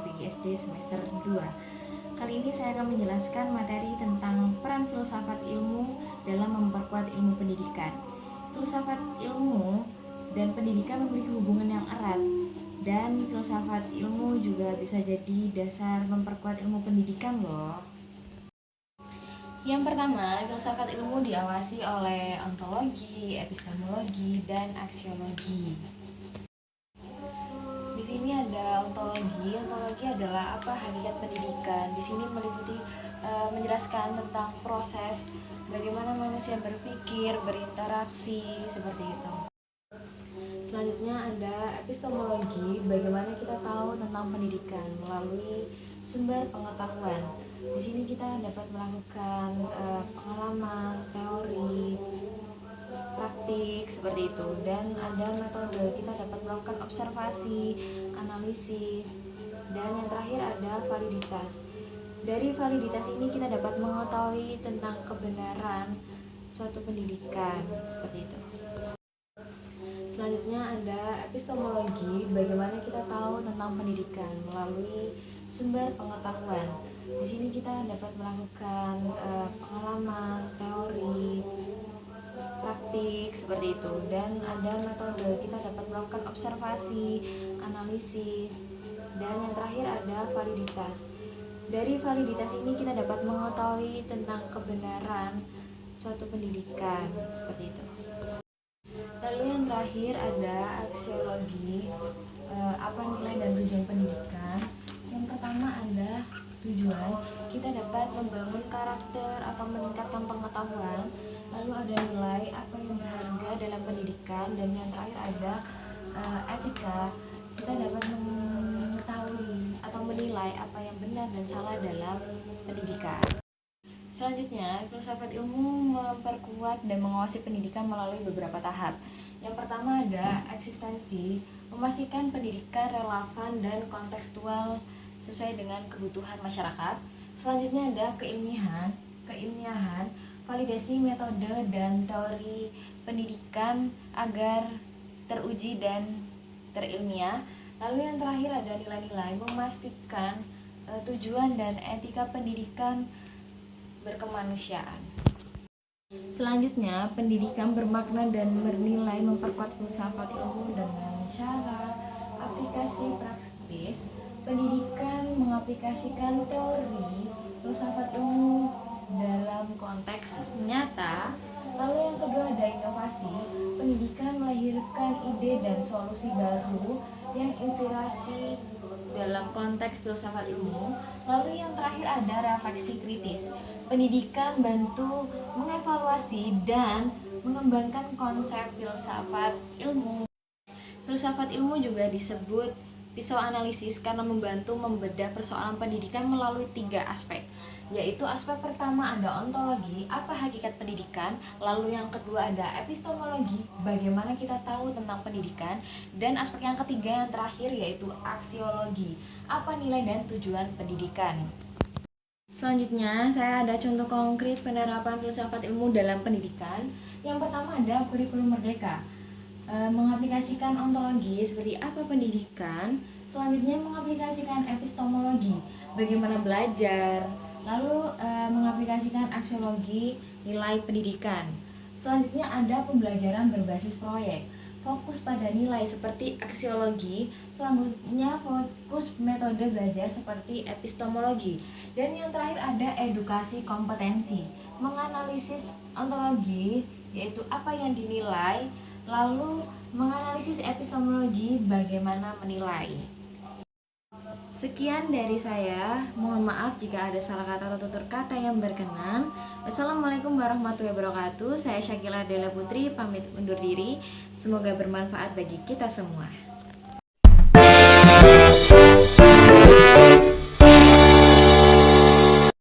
PPG SD semester 2. Kali ini saya akan menjelaskan materi tentang peran filsafat ilmu dalam memperkuat ilmu pendidikan. Filsafat ilmu dan pendidikan memiliki hubungan yang erat, dan filsafat ilmu juga bisa jadi dasar memperkuat ilmu pendidikan loh. Yang pertama, filsafat ilmu diawasi oleh ontologi, epistemologi, dan aksiologi. Di sini ada ontologi. Ontologi adalah apa hakikat pendidikan. Di sini meliputi menjelaskan tentang proses bagaimana manusia berpikir, berinteraksi seperti itu. Selanjutnya ada epistemologi, bagaimana kita tahu tentang pendidikan melalui sumber pengetahuan. Di sini kita dapat melakukan pengalaman, teori, praktik seperti itu, dan ada metode, kita dapat melakukan observasi, analisis, dan yang terakhir ada validitas. Dari validitas ini kita dapat mengetahui tentang kebenaran suatu pendidikan seperti itu. Selanjutnya ada epistemologi, bagaimana kita tahu tentang pendidikan melalui sumber pengetahuan. Di sini kita dapat melakukan pengalaman, teori, praktik seperti itu, dan ada metode, kita dapat melakukan observasi, analisis, dan yang terakhir ada validitas. Dari validitas ini kita dapat mengetahui tentang kebenaran suatu pendidikan seperti itu. Lalu yang terakhir ada aksiologi, apa nilai dan tujuan pendidikan. Yang pertama ada tujuan, kita dapat membangun karakter atau meningkatkan pengetahuan. Lalu ada nilai, apa yang berharga dalam pendidikan. Dan yang terakhir ada etika, kita dapat mengetahui atau menilai apa yang benar dan salah dalam pendidikan. Selanjutnya, filsafat ilmu memperkuat dan mengawasi pendidikan melalui beberapa tahap. Yang pertama ada eksistensi, memastikan pendidikan relevan dan kontekstual sesuai dengan kebutuhan masyarakat. Selanjutnya ada keilmiahan, validasi metode dan teori pendidikan agar teruji dan terilmiah. Lalu yang terakhir ada nilai-nilai, memastikan tujuan dan etika pendidikan berkemanusiaan. Selanjutnya, pendidikan bermakna dan bernilai memperkuat filsafat ilmu dengan cara aplikasi praktis. Pendidikan mengaplikasikan teori filsafat ilmu dalam konteks nyata. Lalu yang kedua ada inovasi. Pendidikan melahirkan ide dan solusi baru yang inspirasi dalam konteks filsafat ilmu. Lalu yang terakhir ada refleksi kritis. Pendidikan bantu mengevaluasi dan mengembangkan konsep filsafat ilmu. Filsafat ilmu juga disebut pisau analisis karena membantu membedah persoalan pendidikan melalui 3 aspek, yaitu aspek pertama ada ontologi, apa hakikat pendidikan. Lalu yang kedua ada epistemologi, bagaimana kita tahu tentang pendidikan. Dan aspek yang ketiga yang terakhir yaitu aksiologi, apa nilai dan tujuan pendidikan. Selanjutnya saya ada contoh konkret penerapan filsafat ilmu dalam pendidikan. Yang pertama ada kurikulum merdeka, mengaplikasikan ontologi seperti apa pendidikan. Selanjutnya mengaplikasikan epistemologi, bagaimana belajar. Lalu mengaplikasikan aksiologi, nilai pendidikan. Selanjutnya ada pembelajaran berbasis proyek, fokus pada nilai seperti aksiologi. Selanjutnya fokus metode belajar seperti epistemologi. Dan yang terakhir ada edukasi kompetensi, menganalisis ontologi yaitu apa yang dinilai. Lalu menganalisis epistemologi, bagaimana menilai. Sekian dari saya, mohon maaf jika ada salah kata atau tutur kata yang berkenan. Wassalamualaikum warahmatullahi wabarakatuh. Saya Syakila Della Putri pamit undur diri. Semoga bermanfaat bagi kita semua.